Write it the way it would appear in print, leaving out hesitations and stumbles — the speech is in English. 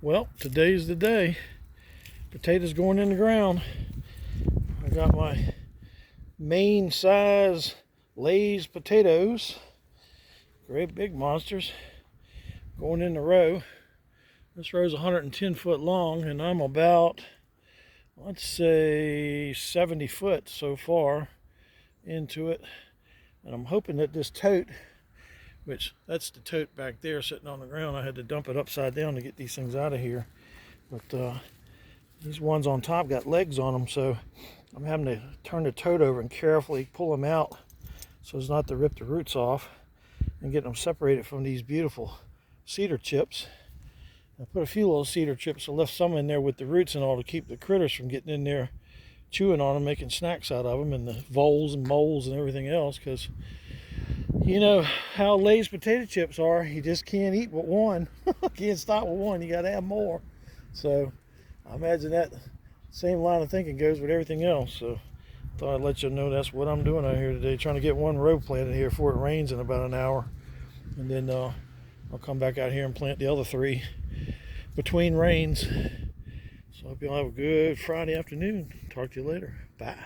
Well, today's the day. Potatoes going in the ground. I got my main size Lay's potatoes. Great big monsters. Going in the row. This row is 110 foot long, and I'm about, let's say, 70 foot so far into it. And I'm hoping that this tote, which that's the tote back there sitting on the ground, I had to dump it upside down to get these things out of here. But these ones on top got legs on them, so I'm having to turn the tote over and carefully pull them out so as not to rip the roots off, and get them separated from these beautiful cedar chips. I put a few little cedar chips. I left some in there with the roots and all to keep the critters from getting in there chewing on them, making snacks out of them, and the voles and moles and everything else, because you know how Lay's potato chips are. You just can't eat but one. Can't stop with one. You got to have more. So I imagine that same line of thinking goes with everything else. So thought I'd let you know that's what I'm doing out here today, trying to get one row planted here before it rains in about an hour. And then I'll come back out here and plant the other three between rains. So I hope you'll have a good Friday afternoon. Talk to you later. Bye.